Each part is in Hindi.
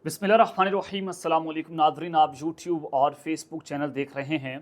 बिस्मिल्लाहिर्रहमानिर्रहीम अस्सलाम वालेकुम नाज़रीन, आप यूट्यूब और फेसबुक चैनल देख रहे हैं।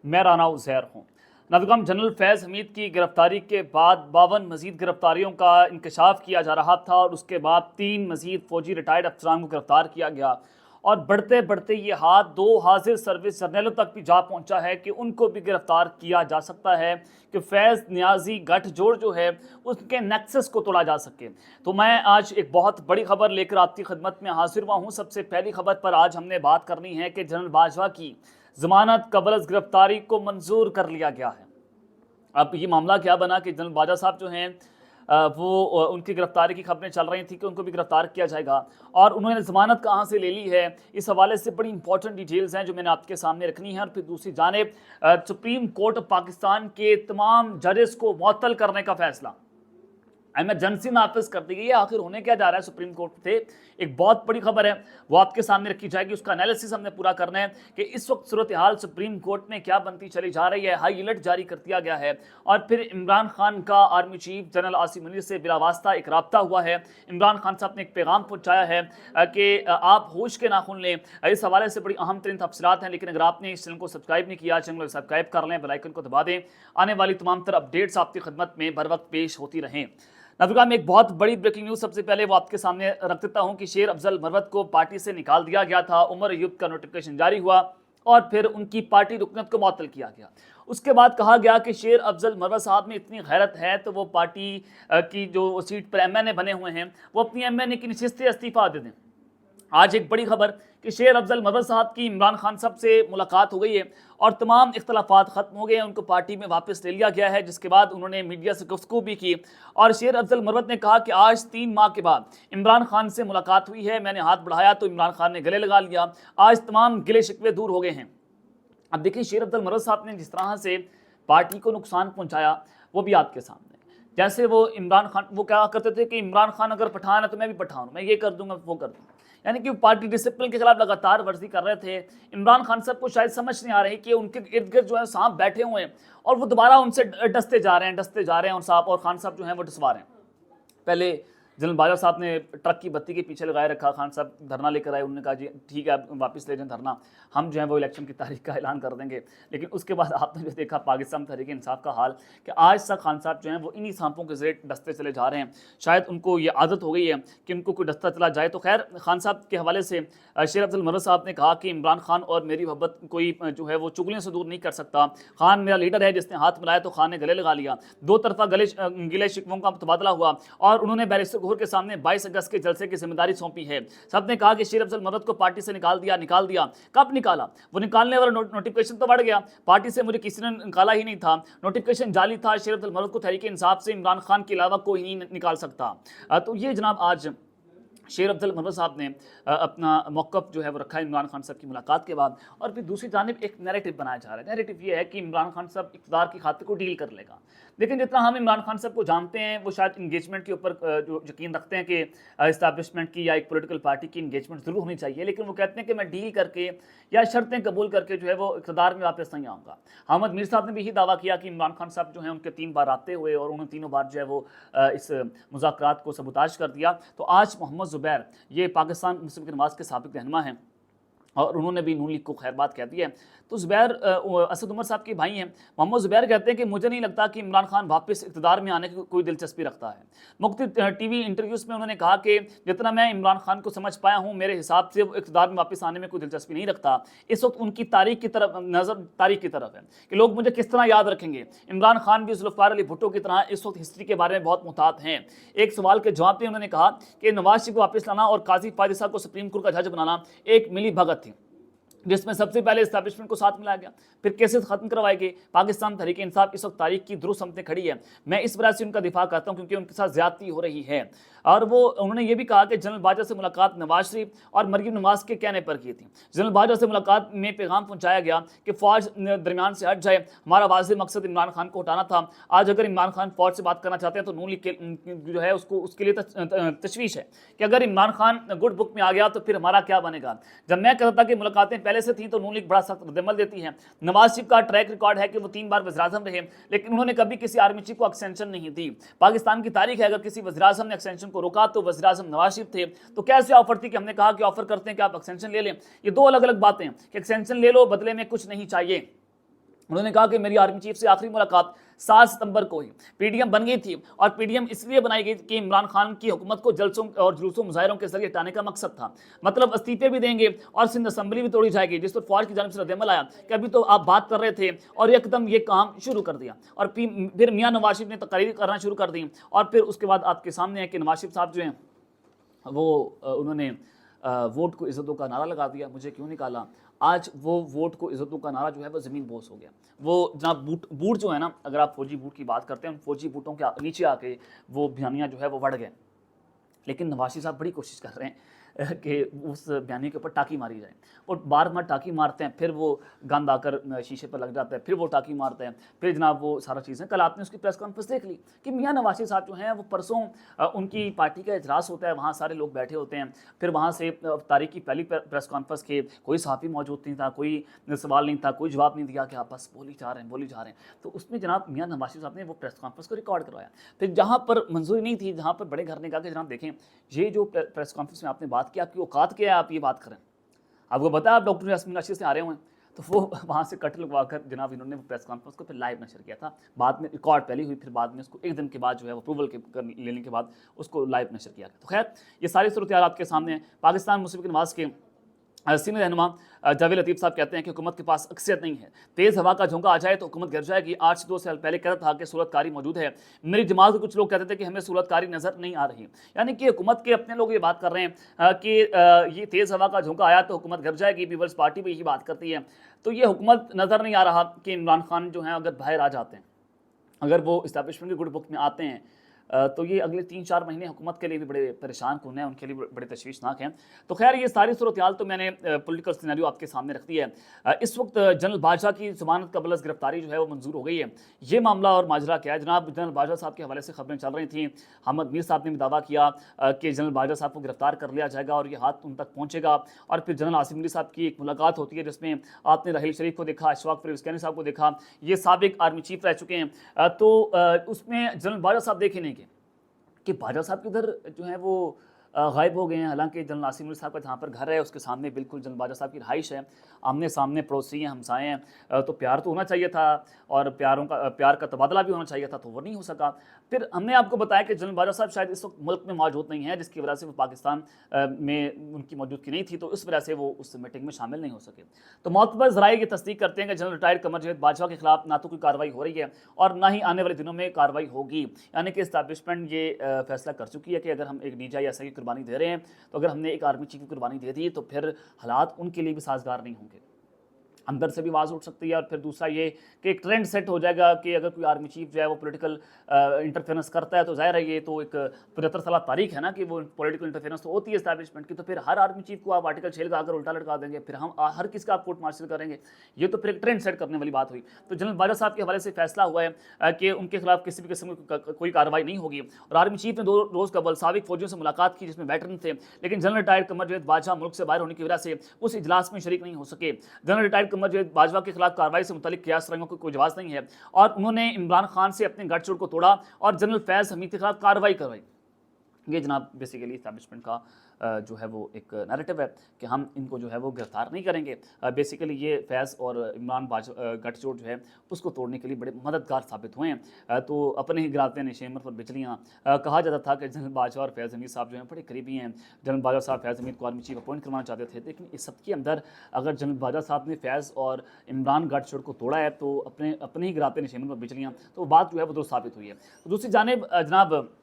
मैं राना उज़ैर हूँ। नाज़रीन, जनरल फैज़ हमीद की गिरफ्तारी के बाद 52 मज़ीद गिरफ्तारियों का इंकशाफ किया जा रहा था और उसके बाद 3 मज़ीद फ़ौजी रिटायर्ड अफसरान को गिरफ्तार किया गया और बढ़ते बढ़ते ये हाथ 2 हाजिर सर्विस जर्नलों तक भी जा पहुंचा है कि उनको भी गिरफ्तार किया जा सकता है कि फैज़ नियाजी गठजोड़ जो है उसके नेक्सस को तोड़ा जा सके। तो मैं आज एक बहुत बड़ी खबर लेकर आपकी खिदमत में हाजिर हुआ हूँ। सबसे पहली खबर पर आज हमने बात करनी है कि जनरल बाजवा की जमानत कबल अज़ गिरफ्तारी को मंजूर कर लिया गया है। अब ये मामला क्या बना कि जनरल बाजवा साहब जो हैं वो उनकी गिरफ्तारी की खबरें चल रही थी कि उनको भी गिरफ्तार किया जाएगा और उन्होंने ज़मानत कहाँ से ले ली है, इस हवाले से बड़ी इंपॉर्टेंट डिटेल्स हैं जो मैंने आपके सामने रखनी है। और फिर दूसरी जानिब सुप्रीम कोर्ट ऑफ पाकिस्तान के तमाम जजेस को मुअत्तल करने का फैसला एमरजेंसी नाफिज कर दी गई है। आखिर होने क्या जा रहा है सुप्रीम कोर्ट से, एक बहुत बड़ी खबर है, वो आपके सामने रखी जाएगी। उसका एनालिसिस हमने पूरा करना है कि इस वक्त सूरत हाल सुप्रीम कोर्ट में क्या बनती चली जा रही है। हाई अलर्ट जारी कर दिया गया है और फिर इमरान खान का army chief general Asim Munir से बिलावास्ता एक रब्ता हुआ है। इमरान खान साहब ने एक पैगाम पहुँचाया है कि आप होश के नाखून लें। इस हवाले से बड़ी अहम तरीन तफसीलात हैं, लेकिन अगर आपने इस चैनल को सब्सक्राइब नहीं किया, चैनल को सब्सक्राइब कर लें, बेल आइकन को दबा दें। आने वाली तमाम तरह अपडेट्स आपकी खिदमत में बर वक्त पेश होती रहें। नाज़रीन, में एक बहुत बड़ी ब्रेकिंग न्यूज़ सबसे पहले वो आपके सामने रख देता हूं कि शेर अफजल मरवत को पार्टी से निकाल दिया गया था। उमर अयूब का नोटिफिकेशन जारी हुआ और फिर उनकी पार्टी रुकनीत को मुअत्तल किया गया। उसके बाद कहा गया कि शेर अफजल मरवत साहब में इतनी गैरत है तो वो पार्टी की जो सीट पर एमएनए बने हुए हैं वो अपनी एमएनए की नशिस्त से इस्तीफा दे दें। आज एक बड़ी खबर कि शेर अफजल मरवत साहब की इमरान खान साहब से मुलाकात हो गई है और तमाम इख्तलाफात ख़त्म हो गए हैं, उनको पार्टी में वापस ले लिया गया है। जिसके बाद उन्होंने मीडिया से गुफ्तगू भी की और शेर अफजल मरवत ने कहा कि आज 3 माह के बाद इमरान खान से मुलाकात हुई है, मैंने हाथ बढ़ाया तो इमरान खान ने गले लगा लिया, आज तमाम गिले शिकवे दूर हो गए हैं। अब देखिए, शेर अफजल मरवत साहब ने जिस तरह से पार्टी को नुकसान पहुँचाया वो भी आपके सामने। जैसे वो इमरान खान, वो क्या करते थे कि इमरान खान अगर पठान है तो मैं भी पठान हूँ, मैं ये कर दूंगा वो कर दूंगा, यानी कि पार्टी डिसिप्लिन के खिलाफ लगातार वर्जी कर रहे थे। इमरान खान साहब को शायद समझ नहीं आ रही कि उनके इर्द गिर्द जो है सांप बैठे हुए हैं और वो दोबारा उनसे डसते जा रहे हैं और सांप और खान साहब जो हैं वो डसवा रहे हैं। पहले जनरल बाजवा साहब ने ट्रक की बत्ती के पीछे लगाए रखा, खान साहब धरना लेकर आए, उन्होंने कहा जी ठीक है आप वापस ले जाएं धरना, हम जो है वो इलेक्शन की तारीख का ऐलान कर देंगे। लेकिन उसके बाद आपने जो देखा पाकिस्तान तहरीक इंसाफ का हाल कि आज तक खान साहब जो हैं वो इन्हीं सांपों के जरिए डसते चले जा रहे हैं। शायद उनको ये आदत हो गई है कि उनको कोई डसता चला जाए। तो खैर, खान साहब के हवाले से शेर अफजल मरवत साहब ने कहा कि इमरान खान और मेरी मोहब्बत कोई जो है वो चुगलियों से दूर नहीं कर सकता, खान मेरा लीडर है, जिसने हाथ मिलाया तो खान ने गले लगा लिया। दो तरफा गिले शिकवों का तबादला हुआ और उन्होंने बैरिस्टर गौहर के सामने 22 अगस्त के जलसे की जिम्मेदारी सौंपी है। सब ने कहा कि शेर अफजल मरवत को पार्टी से निकाल दिया। कब निकाला? वो निकालने वाला नोटिफिकेशन तो बढ़ गया, पार्टी से मुझे किसी ने निकाला ही नहीं था, नोटिफिकेशन जाली था। शेर अफजल मरवत को तहरीक इंसाफ से इमरान खान के अलावा कोई नहीं निकाल सकता। तो ये जनाब आज शेर अफजल मरवत साहब ने अपना मौक़िफ़ जो है वो रखा है इमरान खान साहब की मुलाकात के बाद। और फिर दूसरी जानिब एक नैरेटिव बनाया जा रहा है। नैरेटिव ये है कि इमरान खान साहब इक़्तिदार की खातिर को डील कर लेगा। लेकिन जितना हम इमरान खान साहब को जानते हैं वो शायद इंगेजमेंट के ऊपर जो यकीन रखते हैं कि इस्टेब्लिशमेंट की या एक पॉलिटिकल पार्टी की इंगेजमेंट ज़रूर होनी चाहिए, लेकिन वो कहते हैं कि मैं डील करके या शर्तें कबूल करके जो है वो इक़्तिदार में वापस नहीं आऊँगा। अहमद मीर साहब ने भी यही दावा किया कि इमरान खान साहब जो हैं उनके 3 बार राब्ते हुए और उन्होंने तीनों बार जो है वो इस मुज़ाकरात को सबूताज कर दिया। तो आज मोहम्मद ज़ुबैर, ये पाकिस्तान मुस्लिम लीग नवाज़ के साबिक़ रहनुमा हैं और उन्होंने भी नून लीग को खैरबाद कह दी है। तो ज़ुबैर असद उमर साहब के भाई हैं। मोहम्मद ज़ुबैर कहते हैं कि मुझे नहीं लगता कि इमरान खान वापस इक़्तिदार में आने की कोई दिलचस्पी रखता है। मुख्तलिफ टीवी इंटरव्यूज़ में उन्होंने कहा कि जितना मैं इमरान खान को समझ पाया हूँ, मेरे हिसाब से वो इक़्तिदार में वापस आने में कोई दिलचस्पी नहीं रखता। इस वक्त उनकी तारीख की तरफ है कि लोग मुझे किस तरह याद रखेंगे। इमरान खान भी जुल्फ़िकार अली भुट्टो की तरह इस वक्त हिस्ट्री के बारे में बहुत मुहतात हैं। एक सवाल के जवाब में उन्होंने कहा कि नवाज शरीफ को वापस लाना और काजी फायद साहब को सुप्रीम कोर्ट का जज बनाना एक मिली भगत थी, जिसमें सबसे पहले इस्टेब्लिशमेंट को साथ मिलाया गया, फिर केसेस खत्म करवाए गए। पाकिस्तान तहरीक इंसाफ इस वक्त तारीख की दुरुस्त समतें खड़ी है। मैं इस वजह से उनका दिफा करता हूँ क्योंकि उनके साथ ज्यादती हो रही है। और वो उन्होंने ये भी कहा कि जनरल बाजवा से मुलाकात नवाज शरीफ और मरीम नवाज के कहने पर की थी। जनरल बाजवा से मुलाकात में पैगाम पहुँचाया गया कि फ़ौज दरमियान से हट जाए, हमारा वाज़ेह मकसद इमरान खान को हटाना था। आज अगर इमरान खान फ़ौज से बात करना चाहते हैं तो नून लीग जो है उसको उसके लिए तशवीश है कि अगर इमरान खान गुड बुक में आ गया तो फिर हमारा क्या बनेगा। जब मैं कहता था कि मुलाकातें पहले से थी तो नून लीग बड़ा सख्त रद्दमल देती है। नवाज शरीफ का ट्रैक रिकॉर्ड है कि वो 3 बार वज़ीर-ए-आज़म रहे, लेकिन उन्होंने कभी किसी आर्मी चीफ को एक्सटेंशन नहीं दी। पाकिस्तान की तारीख है, अगर किसी वज़ीर-ए-आज़म ने एक्सटेंशन को रोका तो वज़ीर-ए-आज़म नवाज शरीफ थे। तो कैसे ऑफर थी कि हमने कहा कि ऑफर करते हैं कि आप एक्सटेंशन ले लें। ये दो अलग अलग बातें हैं कि एक्सटेंशन ले लो, बदले में कुछ नहीं चाहिए। उन्होंने कहा कि मेरी आर्मी चीफ से आखिरी मुलाकात 7 सितंबर को ही पीडीएम बन गई थी, और पीडीएम इसलिए बनाई गई कि इमरान खान की हुकूमत को जलसों और जुलूसों मुजाहरों के जरिए हटाने का मकसद था। मतलब इस्तीफे भी देंगे और सिंध असेंबली भी तोड़ी जाएगी, जिस पर फौज की जानिब से रद्दमल आया कि अभी तो आप बात कर रहे थे, और एकदम ये काम शुरू कर दिया। और फिर मियाँ नवाज शरीफ ने तकरीर करना शुरू कर दी, और फिर उसके बाद आपके सामने है कि नवाज शरीफ साहब जो हैं वो उन्होंने वोट को इज्जतों का नारा लगा दिया, मुझे क्यों निकाला। आज वो वोट को इज्जतों का नारा जो है वो ज़मीन बोस हो गया। वो जनाब बूट जो है ना, अगर आप फौजी बूट की बात करते हैं, उन फौजी बूटों के नीचे आके वो बयानिया जो है वो बढ़ गए। लेकिन नवाज शरीफ साहब बड़ी कोशिश कर रहे हैं कि उस बयानी के ऊपर टाँकी मारी जाए। वो बार बार टाँकी मारते हैं, फिर वो गंद आकर शीशे पर लग जाता है, फिर वो टाँकी मारते हैं, फिर जनाब वो सारा चीज़ें। कल आपने उसकी प्रेस कॉन्फ्रेंस देख ली कि मियाँ नवाज शरीफ साहब जो हैं वो परसों उनकी पार्टी का इजलास होता है, वहाँ सारे लोग बैठे होते हैं। फिर वहाँ से तारीख की पहली प्रेस कॉन्फ्रेंस के कोई सहाफ़ी मौजूद नहीं था, कोई सवाल नहीं था, कोई जवाब नहीं दिया कि आप बस बोली जा रहे हैं। तो उसमें जनाब मियाँ नवाज शरीफ साहब ने वो प्रेस कॉन्फ्रेंस को रिकॉर्ड करवाया। फिर जहाँ पर मंजूरी नहीं थी, जहाँ पर बड़े घर ने कहा कि जनाब देखें, ये जो प्रेस कॉन्फ्रेंस में आपने बात की, आपकी औकात क्या है, आप ये बात करें। आपको पता है आप डॉक्टर यास्मीन राशिद से आ रहे हुए हैं, तो वो वहाँ से कट लगवा कर जनाब इन्होंने वो प्रेस कॉन्फ्रेंस को फिर लाइव नशर किया था। बाद में रिकॉर्ड पहले हुई, फिर बाद में उसको एक दिन के बाद जो है अप्रूवल लेने के बाद उसको लाइव नशर किया गया। तो खैर ये सारी सूरत आपके सामने है। पाकिस्तान मुस्लिम लीग नवाज के सीनियर रहनुमा जावेद लतीफ़ साहब कहते हैं कि हुकूमत के पास अक्सरियत नहीं है, तेज़ हवा का झोंका आ जाए तो हुकूमत गिर जाएगी। 8 से 2 साल पहले कहता था कि सूरतकारी मौजूद है। मेरी जमात के कुछ लोग कहते थे कि हमें सूरतकारी नज़र नहीं आ रही, यानी कि हुकूमत के अपने लोग ये बात कर रहे हैं कि ये तेज़ हवा का झोंका आया तो हुकूमत गिर जाएगी। पीपल्स पार्टी भी यही बात करती है। तो ये हुकूमत नज़र नहीं आ रहा कि इमरान खान जो हैं अगर बाहर आ जाते हैं, अगर वो इस्टेब्लिशमेंट के गुड बुक में आते हैं, तो ये अगले 3-4 महीने हुकूमत के लिए भी बड़े परेशान कौन है, उनके लिए बड़े तशवीशनाक हैं। तो खैर ये सारी सूरत हाल तो मैंने पॉलिटिकल सिनेरियो आपके सामने रख दी है। इस वक्त जनरल बाजवा की ज़मानत कबल गिरफ्तारी जो है वो मंजूर हो गई है। ये मामला और माजरा क्या है, जनाब जनरल बाजवा साहब के हवाले से खबरें चल रही थी। अहमद मीर साहब ने भी दावा किया कि जनरल बाजवा साहब को गिरफ्तार कर लिया जाएगा और ये हाथ उन तक पहुँचेगा। और फिर जनरल आसिम अली साहब की एक मुलाकात होती है, जिसमें आपने राहील शरीफ को देखा, अशफाक फरीद साहब को देखा, ये साबिक आर्मी चीफ रह चुके हैं। तो उसमें जनरल बाजवा साहब देखे नहीं गए कि बाजवा साहब किधर जो है वो गायब हो गए हैं। हालांकि जनरल आसिम अली साहब का जहाँ पर घर है उसके सामने बिल्कुल जनरल बाजवा साहब की रहाइश है, आमने सामने पड़ोसी हैं, हमसाए हैं, तो प्यार तो होना चाहिए था और प्यार का तबादला भी होना चाहिए था, तो वो नहीं हो सका। फिर हमने आपको बताया कि जनरल बाजवा साहब शायद इस वक्त मुल्क में मौजूद नहीं है, जिसकी वजह से वो पाकिस्तान में उनकी मौजूदगी नहीं थी, तो इस वजह से वो उस मीटिंग में शामिल नहीं हो सके। तो मोतबर ज़राए की तस्दीक करते हैं कि जनरल रिटायर्ड कमर जावेद बाजवा के खिलाफ ना तो कोई कार्रवाई हो रही है और ना ही आने वाले दिनों में कार्रवाई होगी। यानी कि इस्टेब्लिशमेंट ये फैसला कर चुकी है कि अगर हम एक नीजा या सही कुर्बानी दे रहे हैं, तो अगर हमने एक आर्मी चीफ की कुर्बानी दे दी तो फिर हालात उनके लिए भी साजगार नहीं होंगे, अंदर से भी आवाज़ उठ सकती है। और फिर दूसरा ये कि एक ट्रेंड सेट हो जाएगा कि अगर कोई आर्मी चीफ जो है वो पॉलिटिकल इंटरफेरेंस करता है, तो ज़ाहिर है ये तो एक 75 साल तारीख है ना कि वो पॉलिटिकल इंटरफेरेंस तो होती है इस्टेब्लिशमेंट की। तो फिर हर आर्मी चीफ को आप आर्टिकल 6 लगाकर उल्टा लटका देंगे, फिर हम हर किसका आप कोर्ट मार्शल करेंगे, ये तो फिर एक ट्रेंड सेट करने वाली बात हुई। तो जनरल बाजवा साहब के हवाले से फैसला हुआ है कि उनके खिलाफ किसी भी किस्म की कोई कार्रवाई नहीं होगी। और आर्मी चीफ ने 2 रोज़ कबल साबिक फौजियों से मुलाकात की, जिसमें वेटरन थे, लेकिन जनरल रिटायर्ड कमर जावेद बाजवा मुल्क से बाहर होने की वजह से उस इजलास में शरीक नहीं हो सके। जनरल रिटायर्ड कमर जावेद बाजवा के खिलाफ कार्रवाई से मुतालिक कियास रंगों को कोई जवाब नहीं है, और उन्होंने इमरान खान से अपने गठजोड़ को तोड़ा और जनरल फैज़ हमीद के खिलाफ कार्रवाई करवाई। ये जनाब बेसिकली इस्टेब्लिशमेंट का जो है वो एक नैरेटिव है कि हम इनको जो है वो गिरफ्तार नहीं करेंगे। बेसिकली ये फैज़ और इमरान गठजोड़ जो है उसको तोड़ने के लिए बड़े मददगार साबित हुए हैं। तो अपने ही गिराते नशेमर पर बिजलियाँ, कहा जाता था कि जनरल बाजवा और फैज़ हमीद साहब जो हैं बड़े करीबी हैं। जनरल बाजवा साहब फैज़ हमीद को आर्मी चीफ अपॉइंट करवाना चाहते थे, लेकिन इस सब के अंदर अगर जनरल बाजवा साहब ने फैज़ और इमरान गठजोड़ को तोड़ा है तो अपने ही गिराते नशेमर पर बिजलियाँ, तो बात जो है वो दुरुस्त साबित हुई है। तो दूसरी जानिब जनाब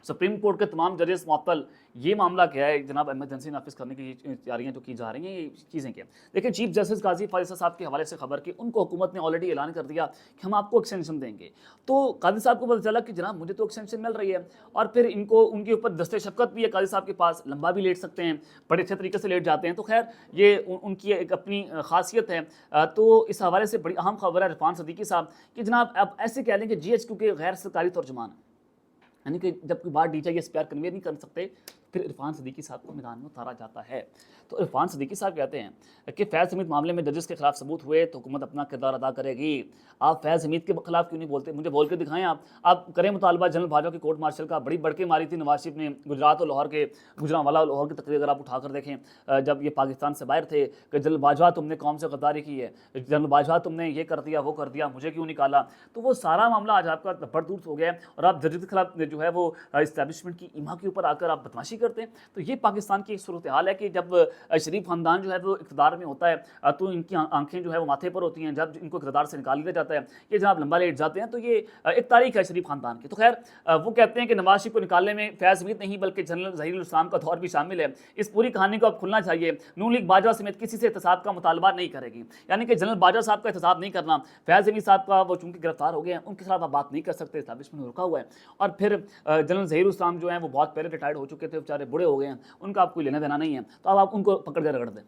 सुप्रीम कोर्ट के तमाम जजेस मुअत्तल, ये मामला क्या है जनाब, इमरजेंसी नाफिज करने की तैयारियां जो की जा रही हैं, ये चीज़ें क्या। देखिए चीफ जस्टिस काजी फारिसा साहब के हवाले से खबर की, उनको हुकूमत ने ऑलरेडी ऐलान कर दिया कि हम आपको एक्सटेंशन देंगे। तो काजी साहब को पता चला कि जनाब मुझे तो एक्सटेंशन मिल रही है, और फिर इनको उनके ऊपर दस्ते शफ़क़त भी है काजी साहब के पास, लंबा भी लेट सकते हैं, बड़े अच्छे तरीके से लेट जाते हैं। तो खैर ये उनकी एक अपनी खासियत है। तो इस हवाले से बड़ी अहम खबर है इरफान सदीकी साहब कि जनाब आप ऐसे कह लें कि GHQ के गैर सरकारी तर्जुमान, यानी कि जब कोई बात DHIS प्यार कन्वे नहीं कर सकते फिर इरफान सिद्दीकी साहब को मैदान में उतारा जाता है। तो इरफान सिद्दीकी साहब कहते हैं कि फैज़ हमीद मामले में जजेस के खिलाफ सबूत हुए तो हुकूमत अपना किरदार अदा करेगी। आप फैज़ हमीद के खिलाफ क्यों नहीं बोलते? मुझे बोल के दिखाएं। आप करें मुतालबा जनरल बाजवा की कोर्ट मार्शल का। बड़ी बढ़के मारी थी नवाज शरीफ ने गुजरात और लाहौर के, गुजरांवाला और लाहौर की तकरीर अगर आप उठा कर देखें, जब ये पाकिस्तान से बाहर थे कि जनरल बाजवा तुमने कौम से गद्दारी की है, जनरल बाजवा तुमने ये कर दिया वो कर दिया, मुझे क्यों निकाला। तो वो सारा मामला आज आपका बरदूर हो गया है और आप जजेस के खिलाफ जो है वो इस्टेब्लिशमेंट की इमा के ऊपर आकर आप बदमाशी करते हैं। तो ये पाकिस्तान की एक सूरत हाल है कि जब शरीफ खानदान जो है वो इक़्तिदार में होता है तो इनकी आंखें जो है वो माथे पर होती हैं। जब इनको इक़्तिदार से निकाल दिया जाता है, ये जनाब लंबा लेट जाते हैं। तो ये एक तारीख है शरीफ खानदान की। तो खैर वो कहते हैं कि नवाज शरीफ को निकालने में फैज़ हमीद नहीं बल्कि जनरल ज़हीरुल इस्लाम का दौर भी शामिल है। इस पूरी कहानी को अब खुलना चाहिए। नून लीग बाजवा समेत किसी से एहतसाब का मुतालबा नहीं करेगी, यानी कि जनरल बाजवा साहब का एहतसाब नहीं करना। फैज़ हमीद साहब का वो चूंकि गिरफ्तार हो गए हैं, उनके खिलाफ आप बात नहीं कर सकते, एस्टैब्लिशमेंट रुका हुआ है। और फिर जनरल ज़हीरुल इस्लाम जो है वो बहुत पहले रिटायर्ड हो चुके थे, बेचारे बूढ़े हो गए हैं, उनका आप कोई लेना देना नहीं है, तो अब आप उनको पकड़ के रगड़ दें।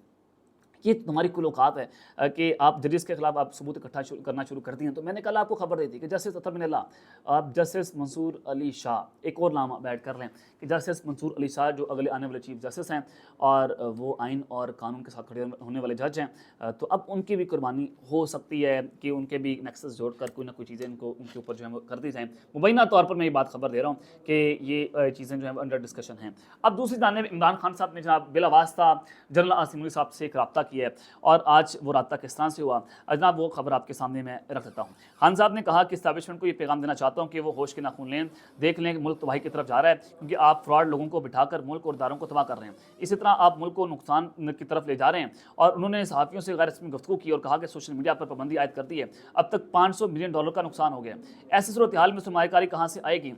ये तुम्हारी कुल औकात है कि आप जजेस के खिलाफ आप सबूत इकट्ठा करना शुरू कर दिए। तो मैंने कल आपको खबर दी थी कि जस्टिस अतर मिनल्ला, आप जस्टिस मंसूर अली शाह, एक और नाम आप ऐड कर लें कि जस्टिस मंसूर अली शाह जो अगले आने वाले चीफ जस्टिस हैं और वो आइन और कानून के साथ खड़े होने वाले जज हैं। तो अब उनकी भी कुर्बानी हो सकती है कि उनके भी नेक्सस जोड़कर कोई ना कोई चीज़ें इनको उनके ऊपर जो है वो कर दी जाएँ। मुबैना तौर पर मैं ये बात खबर दे रहा हूँ कि ये चीज़ें जो है अंडर डिस्कशन हैं। अब दूसरी जानिब इमरान खान साहब ने जनाब बिला वास्ता जनरल आसिम मुनीर साहब से एक रब्ता किया है और आज वो रब्ता किस तरह से हुआ, जनाब वो खबर आपके सामने मैं रख देता हूँ। खान साहब ने कहा कि इस्टेब्लिशमेंट को ये पैगाम देना चाहता हूँ कि वो होश के नाखून लें, देख लें कि मुल्क तबाही की तरफ जा रहा है, क्योंकि आप फ्रॉड लोगों को बिठाकर मुल्क और इदारों को तबाह कर रहे हैं। इसी तरह आप मुल्क को नुकसान की तरफ ले जा रहे हैं। और उन्होंने सहाफ़ियों से गैर रस्मी गुफ्तगू की और कहा कि सोशल मीडिया पर पाबंदी आयद कर दी है, अब तक $500 मिलियन का नुकसान हो गया। ऐसी सूरत हाल में सरमायाकारी कहाँ से आएगी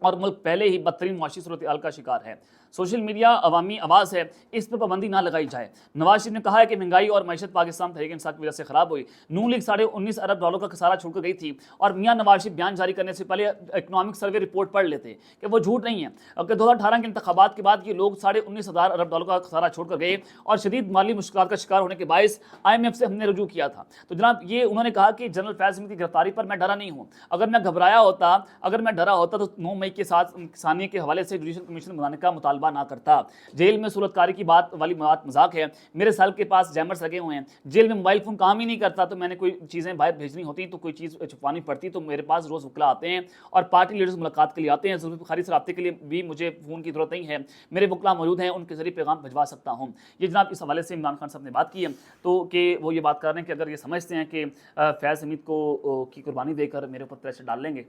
और मुल्क पहले ही बदतरीन मुआशी सूरत हाल का शिकार है। सोशल मीडिया अवामी आवाज़ है, इस पर पाबंदी ना लगाई जाए। नवाज शरीफ ने कहा है कि महंगाई और मैशत पाकिस्तान तहरीक इंसाफ की वजह से खराब हुई। नून लीग $19.5 अरब का खसारा छोड़कर गई थी और मियां नवाज शरीफ बयान जारी करने से पहले इकनॉमिक सर्वे रिपोर्ट पढ़ लेते कि वो झूठ नहीं है। कि 2018 के इंतखाबात के बाद ये लोग $19.5 अरब का खसारा छोड़कर गए और शदीद माली मुश्किलात का शिकार होने के बायस IMF से हमने रुजू किया था। तो जनाब ये उन्होंने कहा कि जनरल फैज़ हमीद की गिरफ्तारी पर मैं डरा नहीं हूँ। अगर मैं घबराया होता, अगर मैं डरा होता तो 9 मई के साथ किसानी के हवाले से जुडिशल कमीशन बनाने का मुतालबा ना करता। जेल में सूरतकारी की बात वाली बात मजाक है। मेरे साल के पास जैमर्स लगे हुए हैं, जेल में मोबाइल फ़ोन काम ही नहीं करता। तो मैंने कोई चीज़ें बाहर भेजनी होती तो कोई चीज़ छुपानी पड़ती तो मेरे पास रोज़ वकला आते हैं और पार्टी लीडर्स मुलाकात के लिए आते हैं। जुल्फ़िकार से रब्ते के लिए भी मुझे फ़ोन की ज़रूरत नहीं है, मेरे वकला मौजूद हैं, उनके ज़रिए पैगाम भिजवा सकता हूँ। ये जनाब इस हवाले से इमरान खान साहब ने बात की है। तो कि वो ये बात कर रहे हैं कि अगर ये समझते हैं कि फैज़ हमीद को की कुर्बानी देकर मेरे ऊपर प्रेशर डाल लेंगे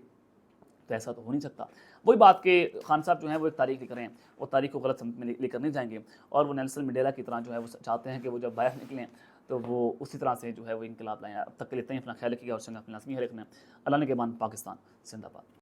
तो ऐसा तो हो नहीं सकता। वही बात कि खान साहब जो हैं वो एक तारीख लिख रहे हैं, वो तारीख को गलत समझ में लेकर नहीं जाएंगे और वो नेल्सन मंडेला की तरह जो है वो चाहते हैं कि वो जब बाहर निकलें तो वो उसी तरह से जो है वो इनकलाब लाएँ। अब तक के लिए इतना ही, अपना ख्याल रखिएगा और संग अपने लाज़मी है रखना। अल्लाह ने के मान, पाकिस्तान जिंदाबाद।